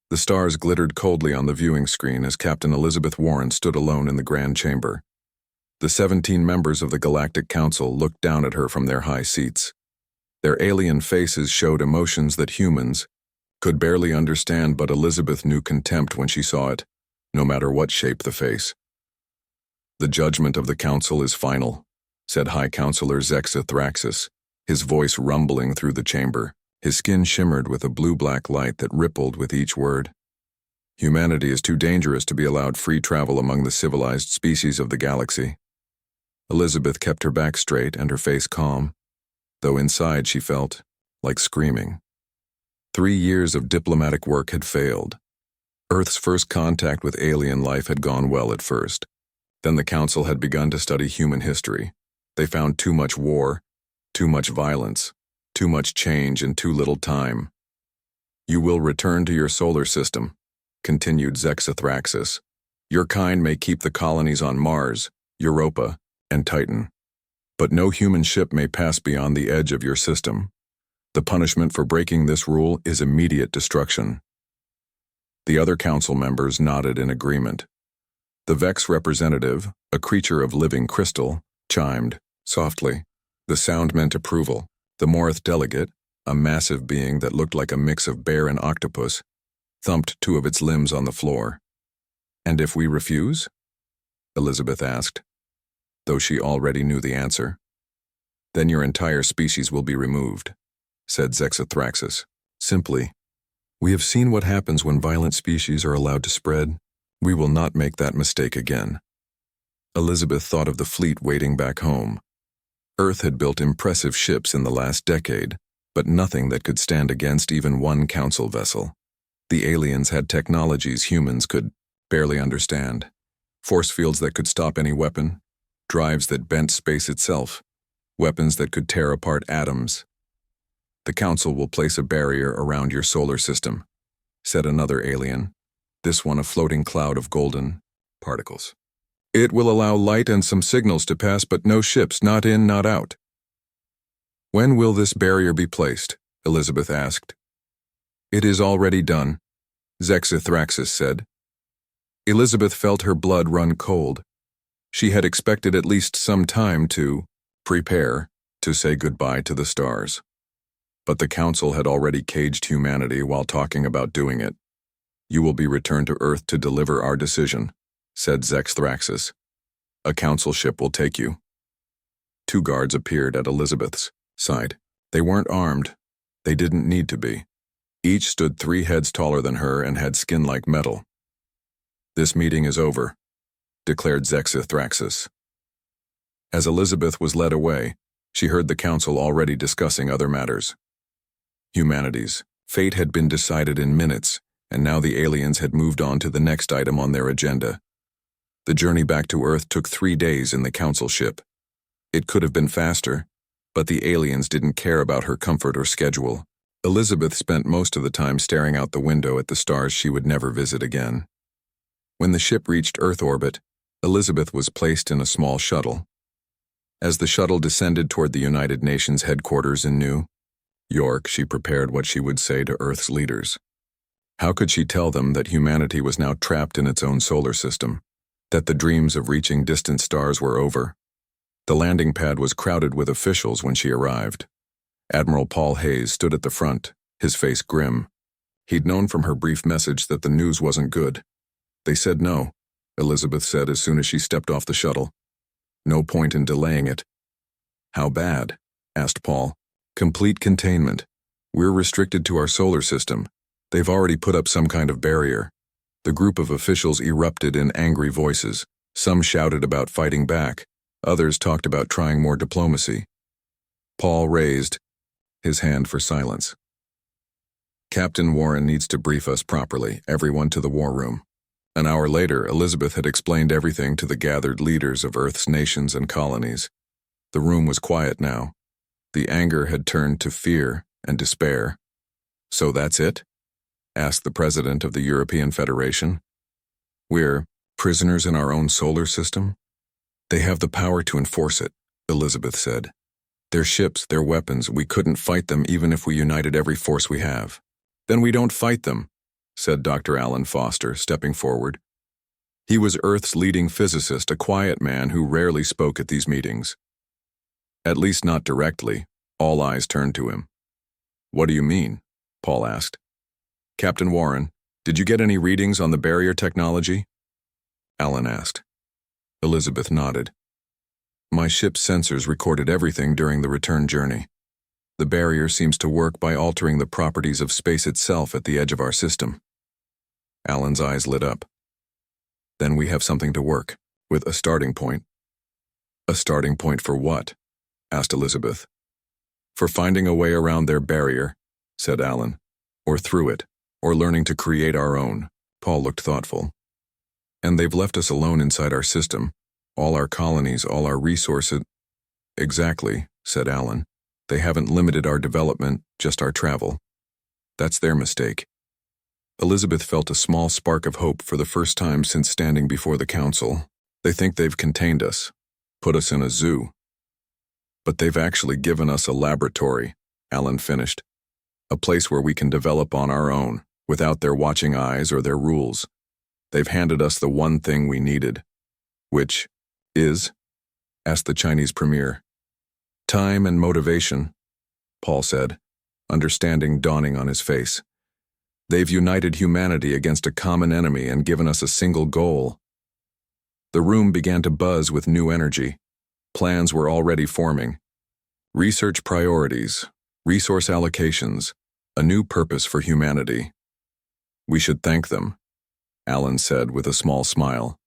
The stars glittered coldly on the viewing screen as Captain Elizabeth Warren stood alone in the grand chamber. The 17 members of the Galactic Council looked down at her from their high seats. Their alien faces showed emotions that humans could barely understand, but Elizabeth knew contempt when she saw it, no matter what shape the face. "The judgment of the Council is final," said High Counselor Zexithraxis, his voice rumbling through the chamber. His skin shimmered with a blue-black light that rippled with each word. "Humanity is too dangerous to be allowed free travel among the civilized species of the galaxy." Elizabeth kept her back straight and her face calm, though inside she felt like screaming. 3 years of diplomatic work had failed. Earth's first contact with alien life had gone well at first. Then the Council had begun to study human history. They found too much war, too much violence, too much change in too little time. "You will return to your solar system," continued Zexithraxis. "Your kind may keep the colonies on Mars, Europa, and Titan. But no human ship may pass beyond the edge of your system. The punishment for breaking this rule is immediate destruction." The other council members nodded in agreement. The Vex representative, a creature of living crystal, chimed softly. The sound meant approval. The Morith delegate, a massive being that looked like a mix of bear and octopus, thumped 2 of its limbs on the floor. "And if we refuse?" Elizabeth asked, though she already knew the answer. "Then your entire species will be removed," said Zexithraxis. Simply, "We have seen what happens when violent species are allowed to spread. We will not make that mistake again." Elizabeth thought of the fleet waiting back home. Earth had built impressive ships in the last decade, but nothing that could stand against even one council vessel. The aliens had technologies humans could barely understand. Force fields that could stop any weapon, drives that bent space itself, weapons that could tear apart atoms. "The Council will place a barrier around your solar system," said another alien, this one a floating cloud of golden particles. "It will allow light and some signals to pass, but no ships, not in, not out." "When will this barrier be placed?" Elizabeth asked. "It is already done," Zexithraxis said. Elizabeth felt her blood run cold. She had expected at least some time to prepare to say goodbye to the stars. But the Council had already caged humanity while talking about doing it. "You will be returned to Earth to deliver our decision," said Zexithraxis. "A council ship will take you." 2 guards appeared at Elizabeth's side. They weren't armed. They didn't need to be. Each stood 3 heads taller than her and had skin like metal. "This meeting is over," declared Zexithraxis. As Elizabeth was led away, she heard the council already discussing other matters. Humanity's fate had been decided in minutes, and now the aliens had moved on to the next item on their agenda. The journey back to Earth took 3 days in the council ship. It could have been faster, but the aliens didn't care about her comfort or schedule. Elizabeth spent most of the time staring out the window at the stars she would never visit again. When the ship reached Earth orbit, Elizabeth was placed in a small shuttle. As the shuttle descended toward the United Nations headquarters in New York, she prepared what she would say to Earth's leaders. How could she tell them that humanity was now trapped in its own solar system? That the dreams of reaching distant stars were over? The landing pad was crowded with officials when she arrived. Admiral Paul Hayes stood at the front, his face grim. He'd known from her brief message that the news wasn't good. "They said no," Elizabeth said as soon as she stepped off the shuttle. "No point in delaying it." "How bad?" asked Paul. "Complete containment. We're restricted to our solar system. They've already put up some kind of barrier." The group of officials erupted in angry voices. Some shouted about fighting back. Others talked about trying more diplomacy. Paul raised his hand for silence. "Captain Warren needs to brief us properly, everyone to the war room." An hour later, Elizabeth had explained everything to the gathered leaders of Earth's nations and colonies. The room was quiet now. The anger had turned to fear and despair. "So that's it?" asked the president of the European Federation. "We're prisoners in our own solar system?" "They have the power to enforce it," Elizabeth said. "Their ships, their weapons, we couldn't fight them even if we united every force we have." "Then we don't fight them," said Dr. Alan Foster, stepping forward. He was Earth's leading physicist, a quiet man who rarely spoke at these meetings. At least not directly. All eyes turned to him. "What do you mean?" Paul asked. "Captain Warren, did you get any readings on the barrier technology?" Alan asked. Elizabeth nodded. "My ship's sensors recorded everything during the return journey. The barrier seems to work by altering the properties of space itself at the edge of our system." Alan's eyes lit up. "Then we have something to work with, a starting point." "A starting point for what?" asked Elizabeth. "For finding a way around their barrier," said Alan. "Or through it, or learning to create our own." Paul looked thoughtful. "And they've left us alone inside our system. All our colonies, all our resources." "Exactly," said Alan. "They haven't limited our development, just our travel. That's their mistake." Elizabeth felt a small spark of hope for the first time since standing before the council. "They think they've contained us, put us in a zoo. But they've actually given us a laboratory," Alan finished. "A place where we can develop on our own, without their watching eyes or their rules. They've handed us the one thing we needed." "Which is?" asked the Chinese premier. "Time and motivation," Paul said, understanding dawning on his face. "They've united humanity against a common enemy and given us a single goal." The room began to buzz with new energy. Plans were already forming. Research priorities, resource allocations, a new purpose for humanity. "We should thank them," Alan said with a small smile.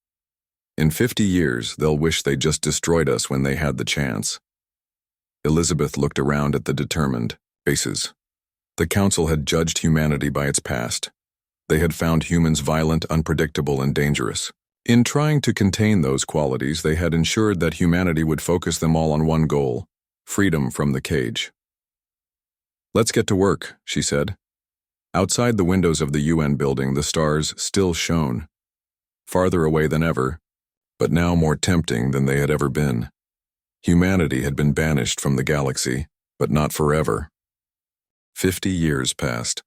"In 50 years, they'll wish they just destroyed us when they had the chance." Elizabeth looked around at the determined faces. The council had judged humanity by its past. They had found humans violent, unpredictable, and dangerous. In trying to contain those qualities, they had ensured that humanity would focus them all on one goal: freedom from the cage. "Let's get to work," she said. Outside the windows of the UN building, the stars still shone. Farther away than ever, but now more tempting than they had ever been. Humanity had been banished from the galaxy, but not forever. 50 years passed.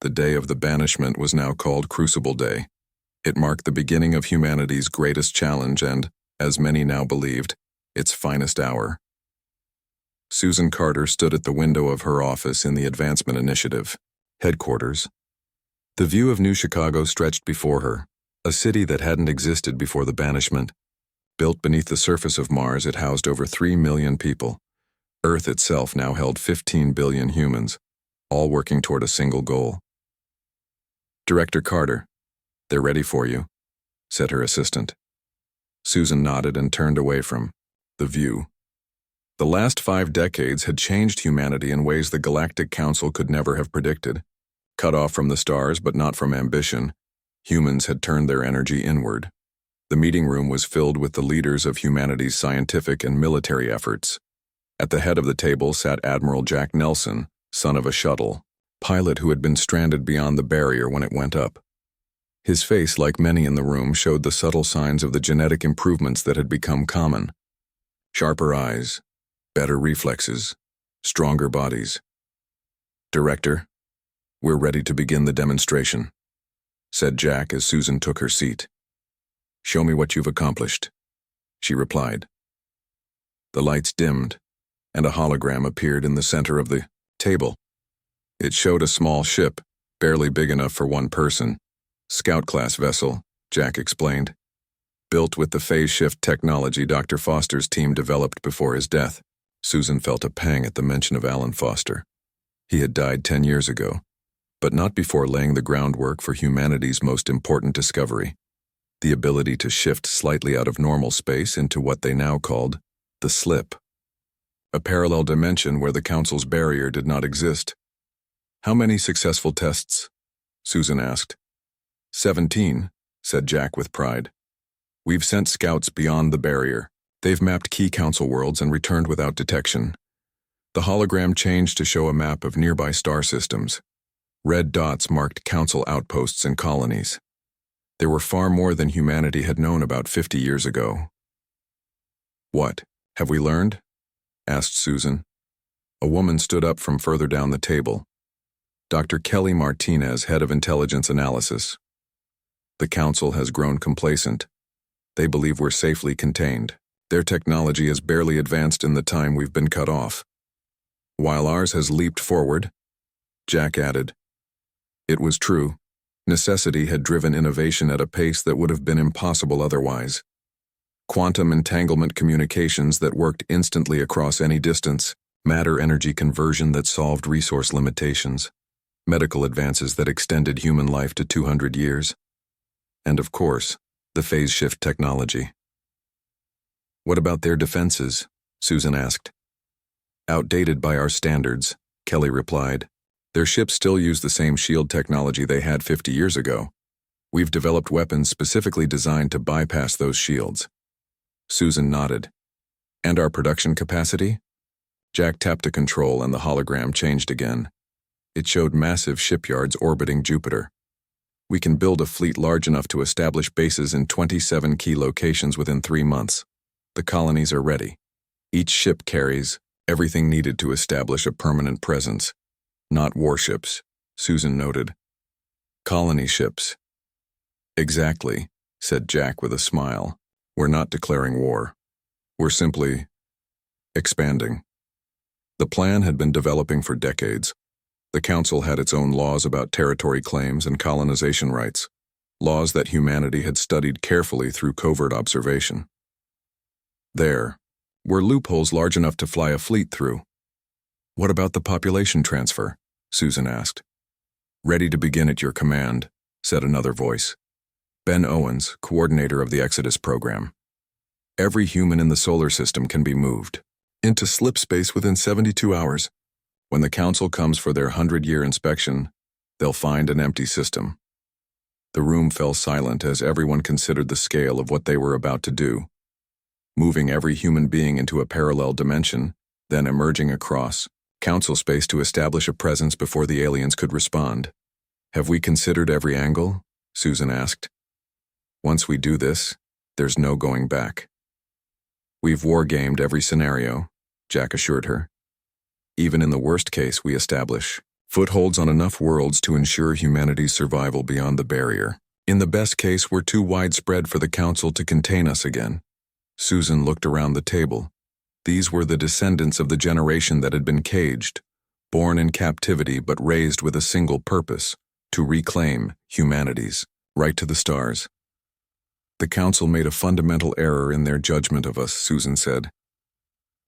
The day of the banishment was now called Crucible Day. It marked the beginning of humanity's greatest challenge and, as many now believed, its finest hour. Susan Carter stood at the window of her office in the Advancement Initiative headquarters. The view of New Chicago stretched before her, a city that hadn't existed before the banishment. Built beneath the surface of Mars, it housed over 3 million people. Earth itself now held 15 billion humans, all working toward a single goal. "Director Carter, they're ready for you," said her assistant. Susan nodded and turned away from the view. The last 5 decades had changed humanity in ways the Galactic Council could never have predicted. Cut off from the stars but not from ambition, humans had turned their energy inward. The meeting room was filled with the leaders of humanity's scientific and military efforts. At the head of the table sat Admiral Jack Nelson, son of a shuttle pilot who had been stranded beyond the barrier when it went up. His face, like many in the room, showed the subtle signs of the genetic improvements that had become common. Sharper eyes, better reflexes, stronger bodies. "Director, we're ready to begin the demonstration," said Jack as Susan took her seat. "Show me what you've accomplished," she replied. The lights dimmed, and a hologram appeared in the center of the table. It showed a small ship, barely big enough for one person. "Scout-class vessel," Jack explained. "Built with the phase shift technology Dr. Foster's team developed before his death." Susan felt a pang at the mention of Alan Foster. He had died 10 years ago, but not before laying the groundwork for humanity's most important discovery: the ability to shift slightly out of normal space into what they now called the slip. A parallel dimension where the Council's barrier did not exist. "How many successful tests?" Susan asked. 17, said Jack with pride. "We've sent scouts beyond the barrier. They've mapped key Council worlds and returned without detection." The hologram changed to show a map of nearby star systems. Red dots marked Council outposts and colonies. There were far more than humanity had known about 50 years ago. "What have we learned?" asked Susan. A woman stood up from further down the table. Dr. Kelly Martinez, head of intelligence analysis. The Council has grown complacent. They believe we're safely contained. Their technology has barely advanced in the time we've been cut off. While ours has leaped forward, Jack added. It was true. Necessity had driven innovation at a pace that would have been impossible otherwise. Quantum entanglement communications that worked instantly across any distance, matter-energy conversion that solved resource limitations, medical advances that extended human life to 200 years, and of course, the phase shift technology. What about their defenses? Susan asked. Outdated by our standards, Kelly replied. Their ships still use the same shield technology they had 50 years ago. We've developed weapons specifically designed to bypass those shields. Susan nodded. And our production capacity? Jack tapped a control and the hologram changed again. It showed massive shipyards orbiting Jupiter. We can build a fleet large enough to establish bases in 27 key locations within 3 months. The colonies are ready. Each ship carries everything needed to establish a permanent presence. Not warships, Susan noted. Colony ships. Exactly, said Jack with a smile. We're not declaring war. We're simply expanding. The plan had been developing for decades. The Council had its own laws about territory claims and colonization rights, laws that humanity had studied carefully through covert observation. There were loopholes large enough to fly a fleet through. What about the population transfer? Susan asked. Ready to begin at your command, said another voice. Ben Owens, coordinator of the Exodus program. Every human in the solar system can be moved into slip space within 72 hours. When the Council comes for their 100-year inspection, they'll find an empty system. The room fell silent as everyone considered the scale of what they were about to do. Moving every human being into a parallel dimension, then emerging across Council space to establish a presence before the aliens could respond. Have we considered every angle? Susan asked. Once we do this, there's no going back. We've wargamed every scenario, Jack assured her. Even in the worst case, we establish footholds on enough worlds to ensure humanity's survival beyond the barrier. In the best case, we're too widespread for the Council to contain us again. Susan looked around the table. These were the descendants of the generation that had been caged, born in captivity but raised with a single purpose, to reclaim humanity's right to the stars. The Council made a fundamental error in their judgment of us, Susan said.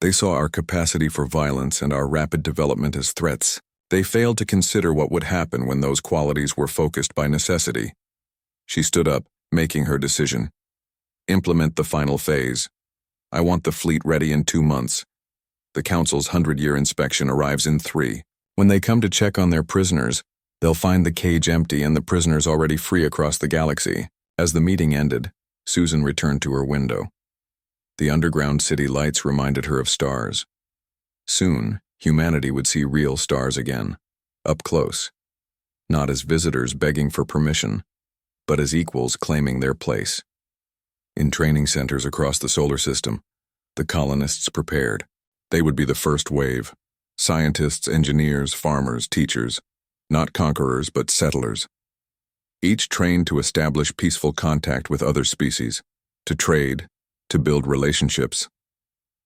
They saw our capacity for violence and our rapid development as threats. They failed to consider what would happen when those qualities were focused by necessity. She stood up, making her decision. Implement the final phase. I want the fleet ready in 2 months. The Council's 100-year inspection arrives in 3. When they come to check on their prisoners, they'll find the cage empty and the prisoners already free across the galaxy. As the meeting ended, Susan returned to her window. The underground city lights reminded her of stars. Soon, humanity would see real stars again, up close. Not as visitors begging for permission, but as equals claiming their place. In training centers across the solar system, the colonists prepared. They would be the first wave. Scientists, engineers, farmers, teachers. Not conquerors, but settlers. Each trained to establish peaceful contact with other species, to trade, to build relationships,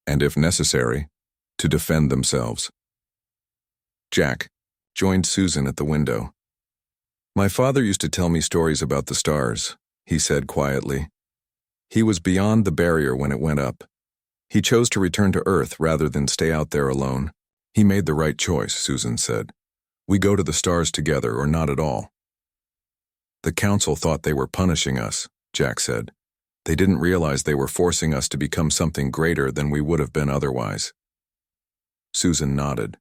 and if necessary, to defend themselves. Jack joined Susan at the window. My father used to tell me stories about the stars, he said quietly. He was beyond the barrier when it went up. He chose to return to Earth rather than stay out there alone. He made the right choice, Susan said. We go to the stars together or not at all. The Council thought they were punishing us, Jack said. They didn't realize they were forcing us to become something greater than we would have been otherwise. Susan nodded.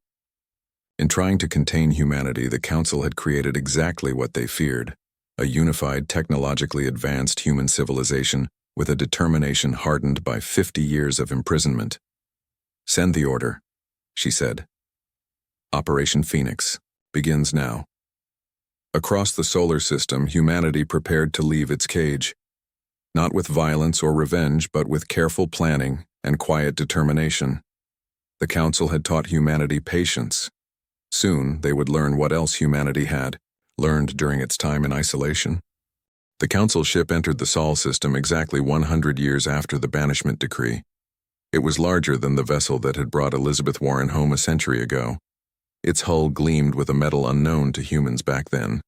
In trying to contain humanity, the Council had created exactly what they feared, a unified, technologically advanced human civilization with a determination hardened by 50 years of imprisonment. Send the order, she said. Operation Phoenix begins now. Across the solar system, humanity prepared to leave its cage. Not with violence or revenge, but with careful planning and quiet determination. The Council had taught humanity patience, Soon, they would learn what else humanity had learned during its time in isolation. The Council ship entered the Sol system exactly 100 years after the banishment decree. It was larger than the vessel that had brought Elizabeth Warren home a century ago. Its hull gleamed with a metal unknown to humans back then.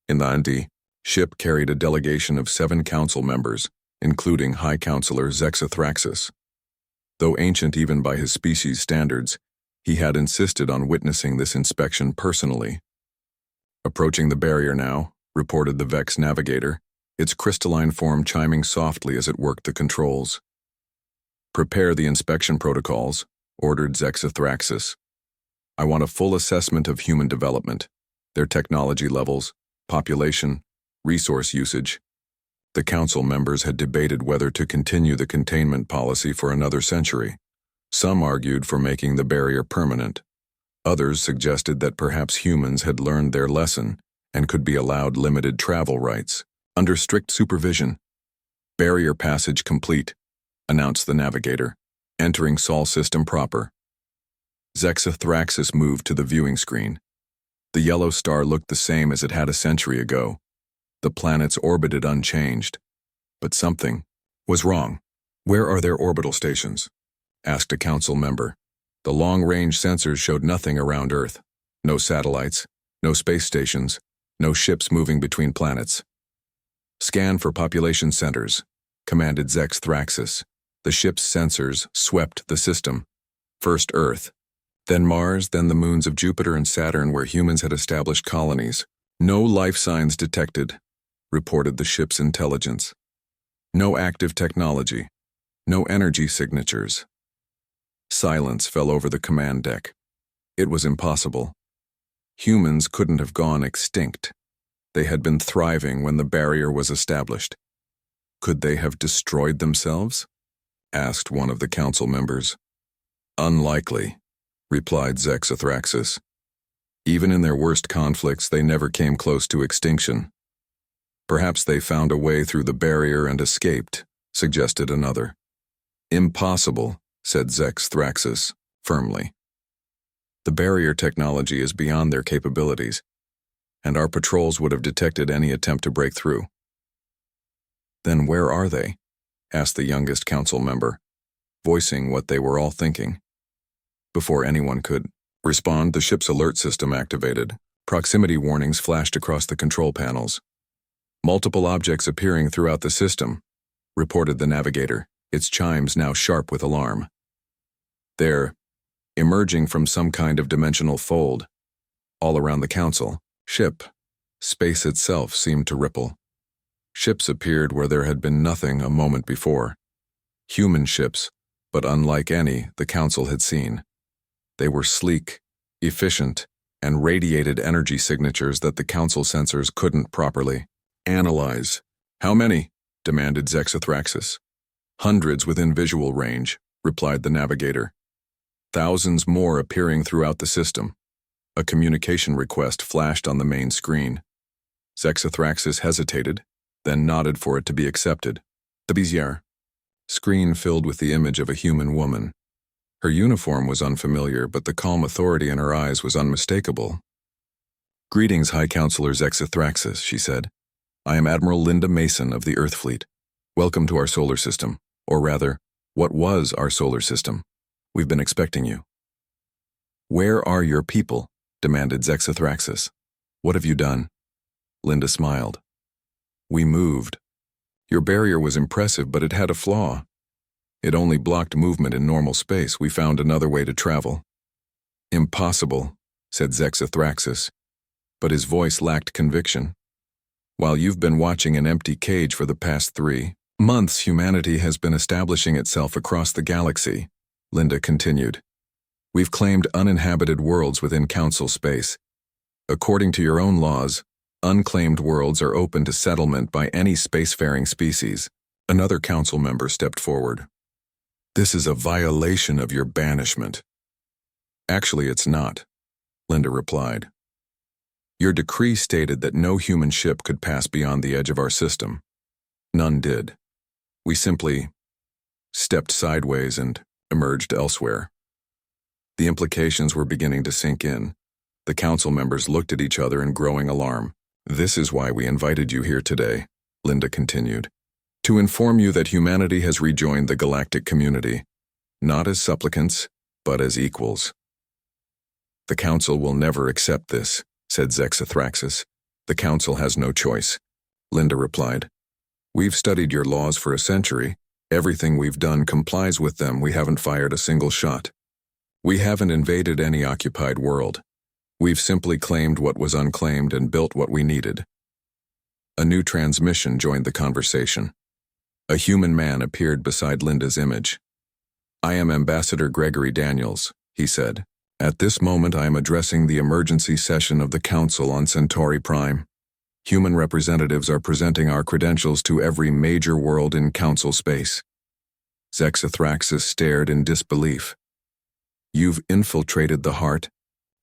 In the ship carried a delegation of 7 council members, including High Counselor Zexathraxis. Though ancient even by his species' standards, he had insisted on witnessing this inspection personally. Approaching the barrier now, reported the Vex navigator, its crystalline form chiming softly as it worked the controls. Prepare the inspection protocols, ordered Zexathraxis. I want a full assessment of human development, their technology levels, population, resource usage. The council members had debated whether to continue the containment policy for another century. Some argued for making the barrier permanent. Others suggested that perhaps humans had learned their lesson and could be allowed limited travel rights, under strict supervision. Barrier passage complete, announced the navigator, entering Sol system proper. Zexathraxis moved to the viewing screen. The yellow star looked the same as it had a century ago. The planets orbited unchanged. But something was wrong. Where are their orbital stations? Asked a council member. The long-range sensors showed nothing around Earth. No satellites, no space stations, no ships moving between planets. Scan for population centers, commanded Zexathraxis. The ship's sensors swept the system. First Earth, then Mars, then the moons of Jupiter and Saturn where humans had established colonies. No life signs detected, reported the ship's intelligence. No active technology, no energy signatures. Silence fell over the command deck. It was impossible. Humans couldn't have gone extinct. They had been thriving when the barrier was established. Could they have destroyed themselves? Asked one of the council members. Unlikely, replied Zexathraxis. Even in their worst conflicts, they never came close to extinction. Perhaps they found a way through the barrier and escaped, suggested another. Impossible, said Zexathraxis, firmly. The barrier technology is beyond their capabilities, and our patrols would have detected any attempt to break through. Then where are they? Asked the youngest council member, voicing what they were all thinking. Before anyone could respond, the ship's alert system activated. Proximity warnings flashed across the control panels. Multiple objects appearing throughout the system, reported the navigator, its chimes now sharp with alarm. They're emerging from some kind of dimensional fold. All around the council, ship, space itself seemed to ripple. Ships appeared where there had been nothing a moment before. Human ships, but unlike any the council had seen. They were sleek, efficient, and radiated energy signatures that the council sensors couldn't properly analyze. How many? Demanded Zexathraxis. Hundreds within visual range, replied the navigator. Thousands more appearing throughout the system. A communication request flashed on the main screen. Zexathraxis hesitated, then nodded for it to be accepted. The bizarre screen filled with the image of a human woman. Her uniform was unfamiliar, but the calm authority in her eyes was unmistakable. Greetings, High Counselor Zexathraxis, she said. I am Admiral Linda Mason of the Earth Fleet. Welcome to our solar system, or rather, what was our solar system. We've been expecting you. Where are your people? Demanded Zexathraxis. What have you done? Linda smiled. We moved. Your barrier was impressive, but it had a flaw. It only blocked movement in normal space. We found another way to travel. Impossible, said Zexathraxis, but his voice lacked conviction. While you've been watching an empty cage for the past 3 months, humanity has been establishing itself across the galaxy, Linda continued. We've claimed uninhabited worlds within Council space. According to your own laws, unclaimed worlds are open to settlement by any spacefaring species. Another council member stepped forward. This is a violation of your banishment. Actually, it's not, Linda replied. Your decree stated that no human ship could pass beyond the edge of our system. None did. We simply stepped sideways and emerged elsewhere. The implications were beginning to sink in. The council members looked at each other in growing alarm. "This is why we invited you here today," Linda continued. "To inform you that humanity has rejoined the galactic community, not as supplicants, but as equals." "The council will never accept this," said Zexathraxis. "The council has no choice," Linda replied. "We've studied your laws for a century. Everything we've done complies with them. We haven't fired a single shot. We haven't invaded any occupied world. We've simply claimed what was unclaimed and built what we needed." A new transmission joined the conversation. A human man appeared beside Linda's image. "I am Ambassador Gregory Daniels," he said. "At this moment I am addressing the emergency session of the Council on Centauri Prime. Human representatives are presenting our credentials to every major world in Council space." Zexathraxis stared in disbelief. "You've infiltrated the heart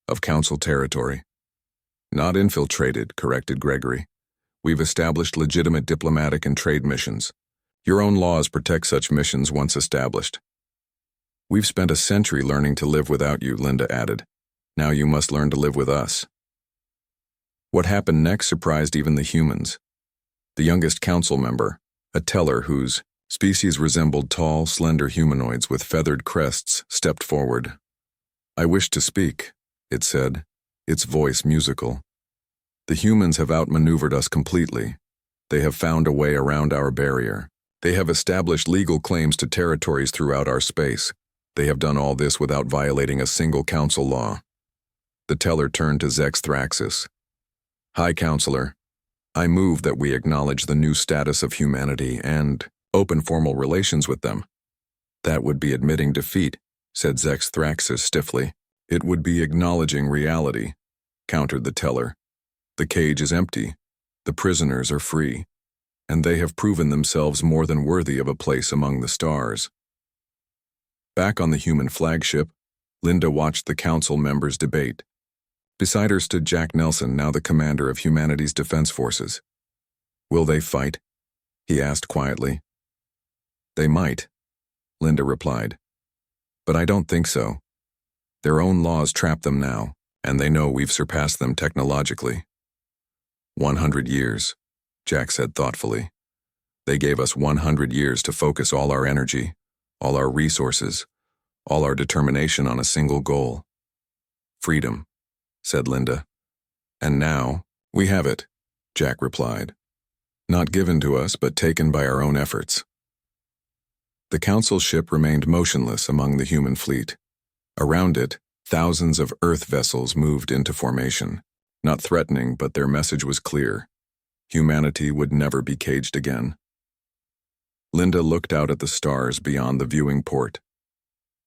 of Council territory." "Not infiltrated," corrected Gregory. "We've established legitimate diplomatic and trade missions. Your own laws protect such missions once established." "We've spent a century learning to live without you," Linda added. "Now you must learn to live with us." What happened next surprised even the humans. The youngest council member, a teller whose species resembled tall, slender humanoids with feathered crests, stepped forward. "I wish to speak," it said, its voice musical. "The humans have outmaneuvered us completely. They have found a way around our barrier. They have established legal claims to territories throughout our space. They have done all this without violating a single council law." The teller turned to Zexathraxis. "High Counselor, I move that we acknowledge the new status of humanity and open formal relations with them." "That would be admitting defeat," said Zexathraxis stiffly. "It would be acknowledging reality," countered the teller. "The cage is empty, the prisoners are free, and they have proven themselves more than worthy of a place among the stars." Back on the human flagship, Linda watched the council members debate. Beside her stood Jack Nelson, now the commander of humanity's defense forces. "Will they fight?" he asked quietly. "They might," Linda replied. "But I don't think so. Their own laws trap them now, and they know we've surpassed them technologically." 100 years, Jack said thoughtfully. "They gave us 100 years to focus all our energy, all our resources, all our determination on a single goal. Freedom," said Linda. "And now, we have it," Jack replied. "Not given to us, but taken by our own efforts." The council ship remained motionless among the human fleet. Around it, thousands of Earth vessels moved into formation. Not threatening, but their message was clear. Humanity would never be caged again. Linda looked out at the stars beyond the viewing port.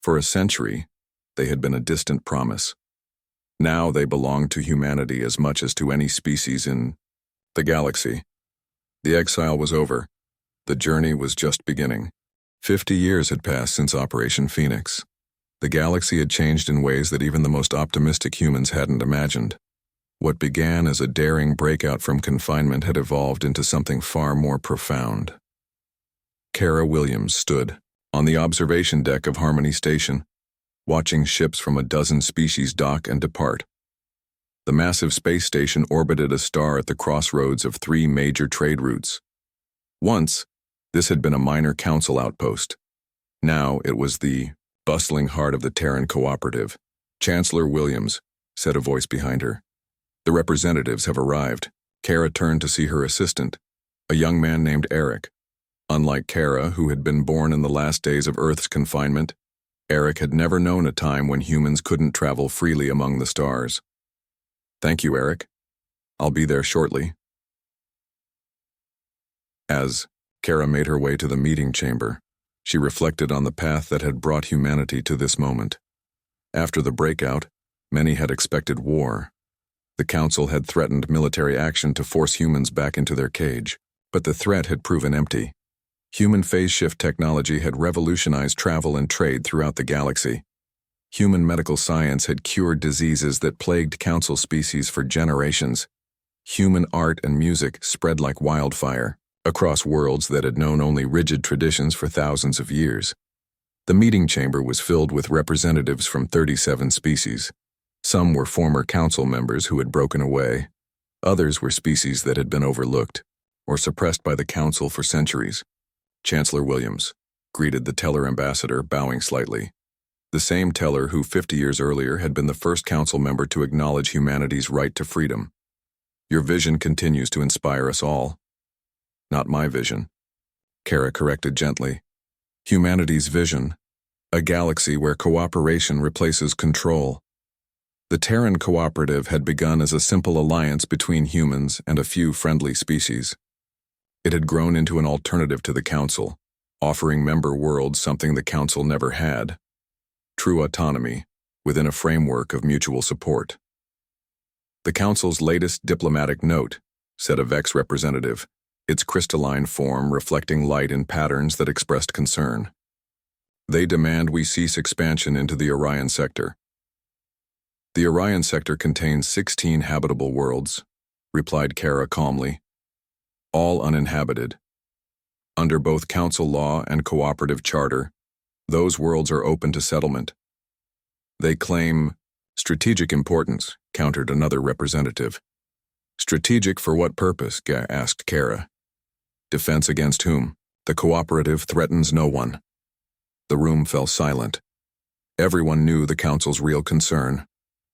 For a century, they had been a distant promise. Now they belonged to humanity as much as to any species in the galaxy. The exile was over. The journey was just beginning. 50 years had passed since Operation Phoenix. The galaxy had changed in ways that even the most optimistic humans hadn't imagined. What began as a daring breakout from confinement had evolved into something far more profound. Kara Williams stood on the observation deck of Harmony Station, watching ships from a dozen species dock and depart. The massive space station orbited a star at the crossroads of 3 major trade routes. Once, this had been a minor council outpost. Now it was the bustling heart of the Terran Cooperative. "Chancellor Williams," said a voice behind her. "The representatives have arrived." Kara turned to see her assistant, a young man named Eric. Unlike Kara, who had been born in the last days of Earth's confinement, Eric had never known a time when humans couldn't travel freely among the stars. "Thank you, Eric. I'll be there shortly." As Kara made her way to the meeting chamber, she reflected on the path that had brought humanity to this moment. After the breakout, many had expected war. The Council had threatened military action to force humans back into their cage, but the threat had proven empty. Human phase shift technology had revolutionized travel and trade throughout the galaxy. Human medical science had cured diseases that plagued Council species for generations. Human art and music spread like wildfire across worlds that had known only rigid traditions for thousands of years. The meeting chamber was filled with representatives from 37 species. Some were former council members who had broken away. Others were species that had been overlooked or suppressed by the council for centuries. Chancellor Williams greeted the Teller ambassador, bowing slightly. The same Teller who 50 years earlier had been the first council member to acknowledge humanity's right to freedom. Your vision continues to inspire us all. Not my vision, Kara corrected gently. Humanity's vision, a galaxy where cooperation replaces control. The Terran Cooperative had begun as a simple alliance between humans and a few friendly species. It had grown into an alternative to the Council, offering member worlds something the Council never had: true autonomy within a framework of mutual support. The Council's latest diplomatic note, said a Vex representative, its crystalline form reflecting light in patterns that expressed concern. They demand we cease expansion into the Orion sector. The Orion sector contains 16 habitable worlds, replied Kara calmly, all uninhabited. Under both Council law and cooperative charter, those worlds are open to settlement. They claim strategic importance, countered another representative. Strategic for what purpose? Asked Kara. Defense against whom? The cooperative threatens no one. The room fell silent. Everyone knew the Council's real concern.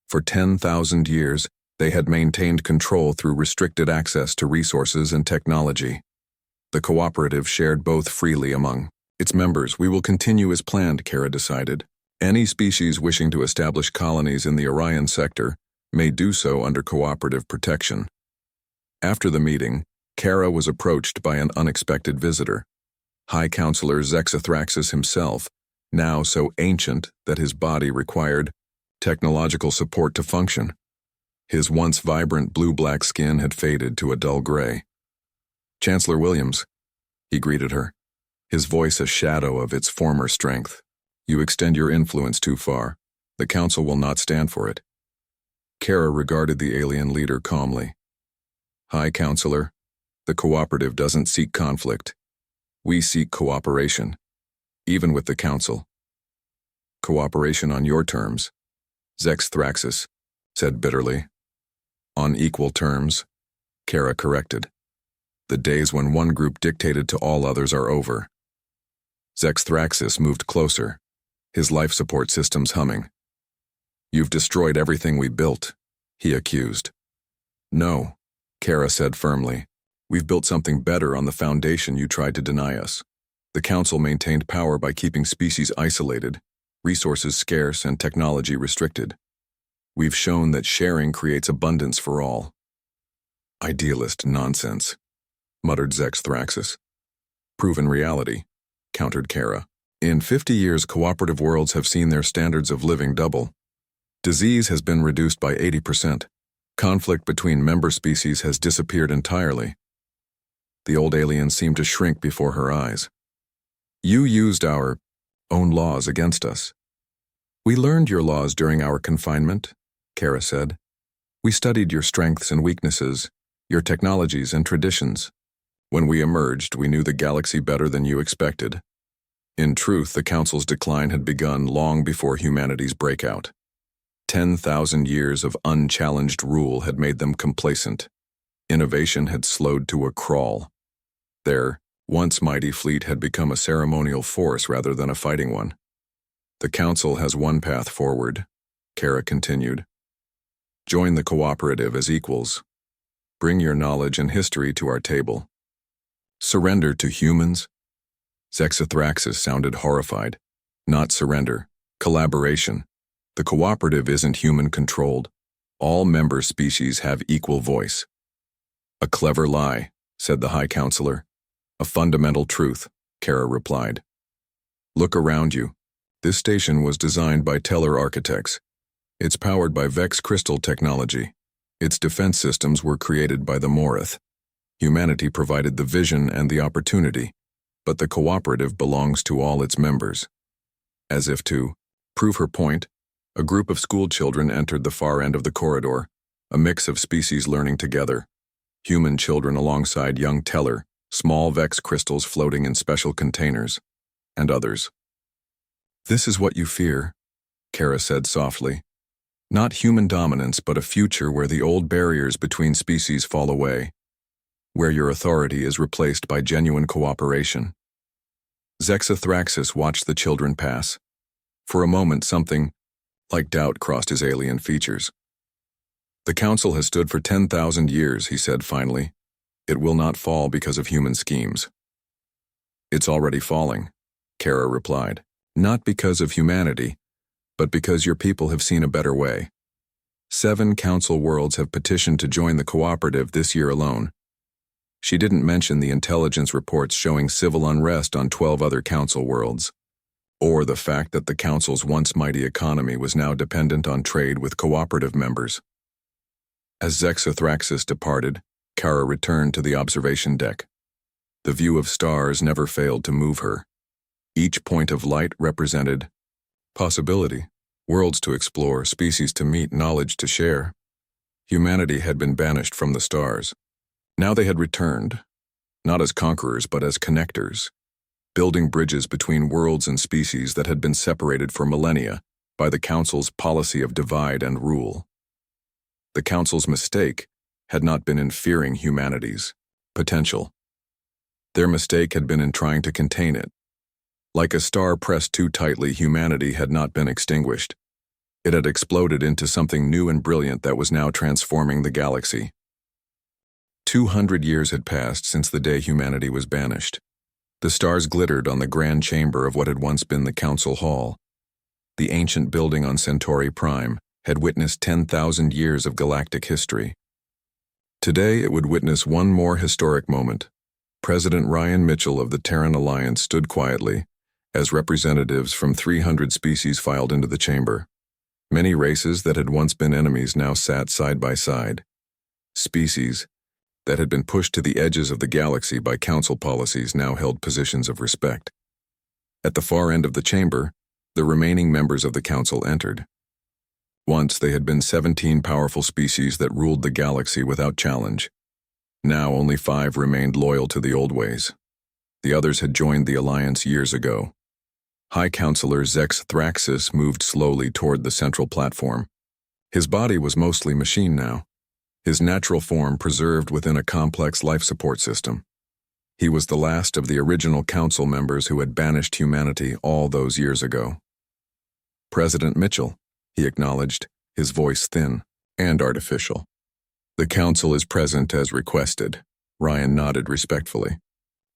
For 10,000 years, they had maintained control through restricted access to resources and technology. The cooperative shared both freely among its members. We will continue as planned, Kara decided. Any species wishing to establish colonies in the Orion sector may do so under cooperative protection. After the meeting, Kara was approached by an unexpected visitor. High Counselor Zexathraxis himself, now so ancient that his body required technological support to function. His once vibrant blue-black skin had faded to a dull gray. Chancellor Williams, he greeted her, his voice a shadow of its former strength. You extend your influence too far. The Council will not stand for it. Kara regarded the alien leader calmly. High Counselor, the cooperative doesn't seek conflict. We seek cooperation, even with the Council. Cooperation on your terms, Zexathraxis said bitterly. On equal terms, Kara corrected. The days when one group dictated to all others are over. Zexathraxis moved closer, his life support systems humming. You've destroyed everything we built, he accused. No, Kara said firmly. We've built something better on the foundation you tried to deny us. The Council maintained power by keeping species isolated, resources scarce, and technology restricted. We've shown that sharing creates abundance for all. Idealist nonsense, muttered Zexathraxis. Proven reality, countered Kara. In 50 years, cooperative worlds have seen their standards of living double. Disease has been reduced by 80%. Conflict between member species has disappeared entirely. The old alien seemed to shrink before her eyes. You used our own laws against us. We learned your laws during our confinement, Kara said. We studied your strengths and weaknesses, your technologies and traditions. When we emerged, we knew the galaxy better than you expected. In truth, the Council's decline had begun long before humanity's breakout. 10,000 years of unchallenged rule had made them complacent. Innovation had slowed to a crawl. Their once mighty fleet had become a ceremonial force rather than a fighting one. The Council has one path forward, Kara continued. Join the cooperative as equals. Bring your knowledge and history to our table. Surrender to humans? Zexathraxis sounded horrified. Not surrender. Collaboration. The cooperative isn't human-controlled. All member species have equal voice. A clever lie, said the High Counselor. A fundamental truth, Kara replied. Look around you. This station was designed by Teller architects. It's powered by Vex crystal technology. Its defense systems were created by the Morith. Humanity provided the vision and the opportunity, but the cooperative belongs to all its members. As if to prove her point, a group of school children entered the far end of the corridor, a mix of species learning together. Human children alongside young Teller, small Vex crystals floating in special containers, and others. This is what you fear, Kara said softly. Not human dominance, but a future where the old barriers between species fall away, where your authority is replaced by genuine cooperation. Zexathraxis watched the children pass. For a moment, something like doubt crossed his alien features. "The council has stood for 10,000 years, he said finally. "It will not fall because of human schemes." "It's already falling," Kara replied. "Not because of humanity, but because your people have seen a better way. 7 council worlds have petitioned to join the cooperative this year alone." She didn't mention the intelligence reports showing civil unrest on 12 other council worlds, or the fact that the council's once mighty economy was now dependent on trade with cooperative members. As Zexathraxis departed, Kara returned to the observation deck. The view of stars never failed to move her. Each point of light represented possibility, worlds to explore, species to meet, knowledge to share. Humanity had been banished from the stars. Now they had returned, not as conquerors but as connectors, building bridges between worlds and species that had been separated for millennia by the Council's policy of divide and rule. The Council's mistake had not been in fearing humanity's potential. Their mistake had been in trying to contain it. Like a star pressed too tightly, humanity had not been extinguished. It had exploded into something new and brilliant that was now transforming the galaxy. 200 years had passed since the day humanity was banished. The stars glittered on the grand chamber of what had once been the Council Hall. The ancient building on Centauri Prime had witnessed 10,000 years of galactic history. Today it would witness one more historic moment. President Ryan Mitchell of the Terran Alliance stood quietly as representatives from 300 species filed into the chamber. Many races that had once been enemies now sat side by side. Species that had been pushed to the edges of the galaxy by council policies now held positions of respect. At the far end of the chamber, the remaining members of the council entered. Once they had been 17 powerful species that ruled the galaxy without challenge. Now only 5 remained loyal to the old ways. The others had joined the alliance years ago. High Counselor Zexathraxis moved slowly toward the central platform. His body was mostly machine now, his natural form preserved within a complex life support system. He was the last of the original council members who had banished humanity all those years ago. "President Mitchell," he acknowledged, his voice thin and artificial. "The council is present as requested." Ryan nodded respectfully.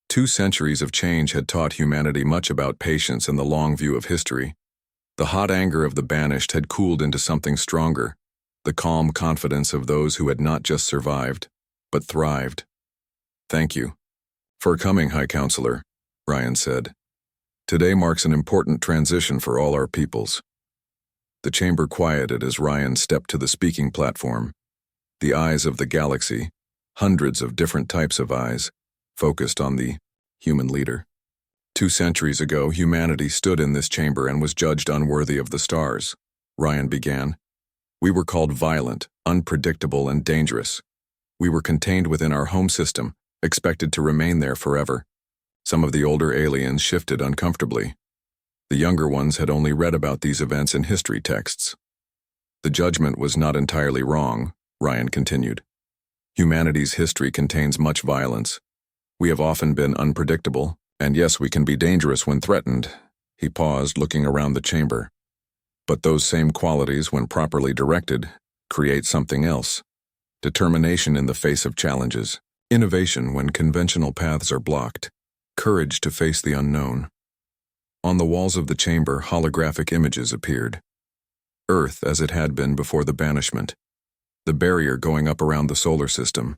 2 centuries of change had taught humanity much about patience and the long view of history. The hot anger of the banished had cooled into something stronger, the calm confidence of those who had not just survived, but thrived. "Thank you for coming, High Counselor," Ryan said. "Today marks an important transition for all our peoples." The chamber quieted as Ryan stepped to the speaking platform. The eyes of the galaxy, hundreds of different types of eyes, focused on the human leader. 2 centuries ago, humanity stood in this chamber and was judged unworthy of the stars. Ryan began. "We were called violent, unpredictable, and dangerous. We were contained within our home system, expected to remain there forever. Some of the older aliens shifted uncomfortably. The younger ones had only read about these events in history texts. The judgment was not entirely wrong," Ryan continued. "Humanity's history contains much violence. We have often been unpredictable, and yes, we can be dangerous when threatened." He paused, looking around the chamber. "But those same qualities, when properly directed, create something else. Determination in the face of challenges, innovation when conventional paths are blocked, courage to face the unknown." On the walls of the chamber, holographic images appeared. Earth as it had been before the banishment. The barrier going up around the solar system.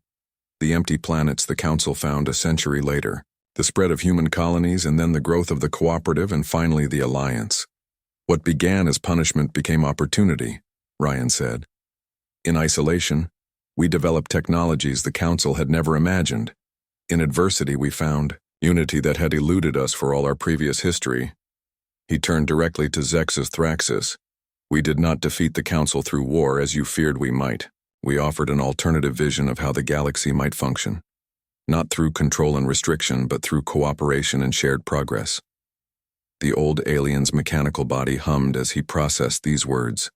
The empty planets the Council found a century later. The spread of human colonies and then the growth of the cooperative and finally the alliance. "What began as punishment became opportunity," Ryan said. "In isolation, we developed technologies the Council had never imagined. In adversity we found unity that had eluded us for all our previous history." He turned directly to Zexathraxis. "We did not defeat the Council through war as you feared we might. We offered an alternative vision of how the galaxy might function. Not through control and restriction, but through cooperation and shared progress." The old alien's mechanical body hummed as he processed these words.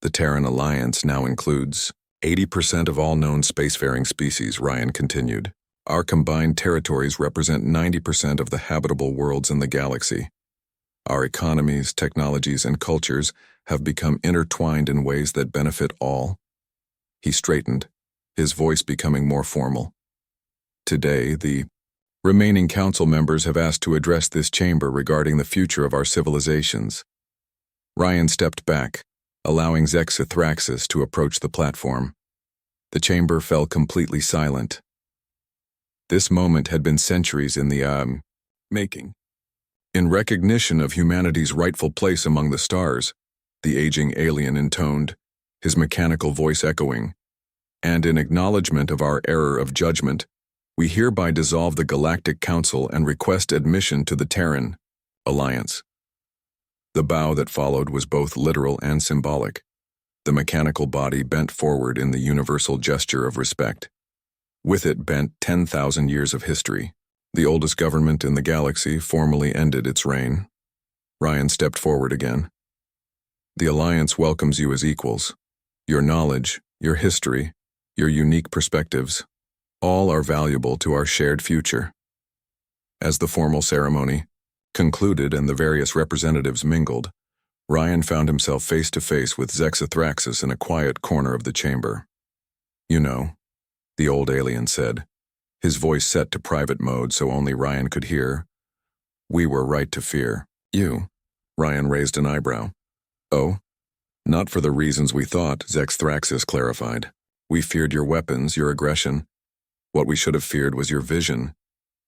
The Terran Alliance now includes 80% of all known spacefaring species, Ryan continued. Our combined territories represent 90% of the habitable worlds in the galaxy. Our economies, technologies, and cultures have become intertwined in ways that benefit all. He straightened, his voice becoming more formal. Today, the remaining council members have asked to address this chamber regarding the future of our civilizations. Ryan stepped back, allowing Zexithraxis to approach the platform. The chamber fell completely silent. This moment had been centuries in the making. In recognition of humanity's rightful place among the stars, the aging alien intoned, his mechanical voice echoing, and in acknowledgement of our error of judgment, we hereby dissolve the Galactic Council and request admission to the Terran Alliance. The bow that followed was both literal and symbolic. The mechanical body bent forward in the universal gesture of respect. With it bent 10,000 years of history. The oldest government in the galaxy formally ended its reign. Ryan stepped forward again. The Alliance welcomes you as equals. Your knowledge, your history, your unique perspectives, all are valuable to our shared future. As the formal ceremony concluded and the various representatives mingled, Ryan found himself face to face with Zexithraxis in a quiet corner of the chamber. You know, the old alien said, his voice set to private mode so only Ryan could hear. We were right to fear. You. Ryan raised an eyebrow. Oh? Not for the reasons we thought, Zexithraxis clarified. We feared your weapons, your aggression. What we should have feared was your vision,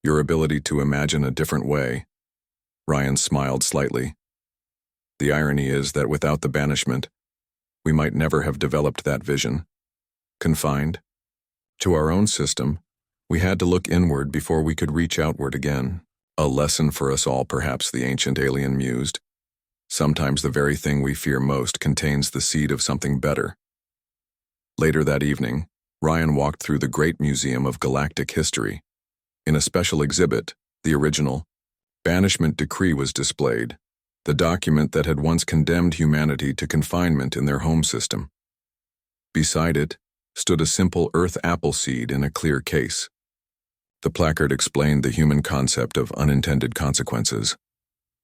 your ability to imagine a different way. Ryan smiled slightly. The irony is that without the banishment, we might never have developed that vision. Confined to our own system, we had to look inward before we could reach outward again. A lesson for us all, perhaps, the ancient alien mused. Sometimes the very thing we fear most contains the seed of something better. Later that evening, Ryan walked through the Great Museum of Galactic History. In a special exhibit, the original Banishment Decree was displayed, the document that had once condemned humanity to confinement in their home system. Beside it stood a simple earth apple seed in a clear case. The placard explained the human concept of unintended consequences,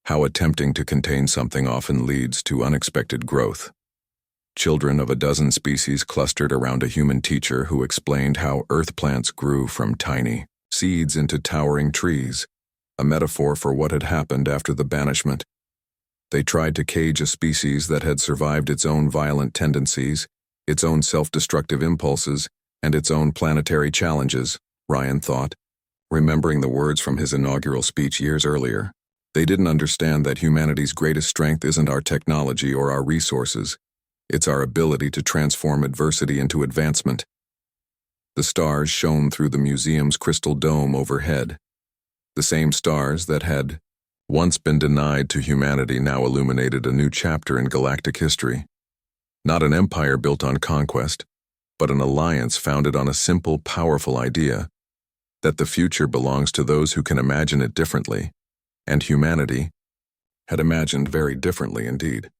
how attempting to contain something often leads to unexpected growth. Children of a dozen species clustered around a human teacher who explained how earth plants grew from tiny seeds into towering trees, a metaphor for what had happened after the banishment. They tried to cage a species that had survived its own violent tendencies, its own self-destructive impulses, and its own planetary challenges, Ryan thought, remembering the words from his inaugural speech years earlier. They didn't understand that humanity's greatest strength isn't our technology or our resources. It's our ability to transform adversity into advancement. The stars shone through the museum's crystal dome overhead. The same stars that had once been denied to humanity now illuminated a new chapter in galactic history. Not an empire built on conquest, but an alliance founded on a simple, powerful idea that the future belongs to those who can imagine it differently, and humanity had imagined very differently indeed.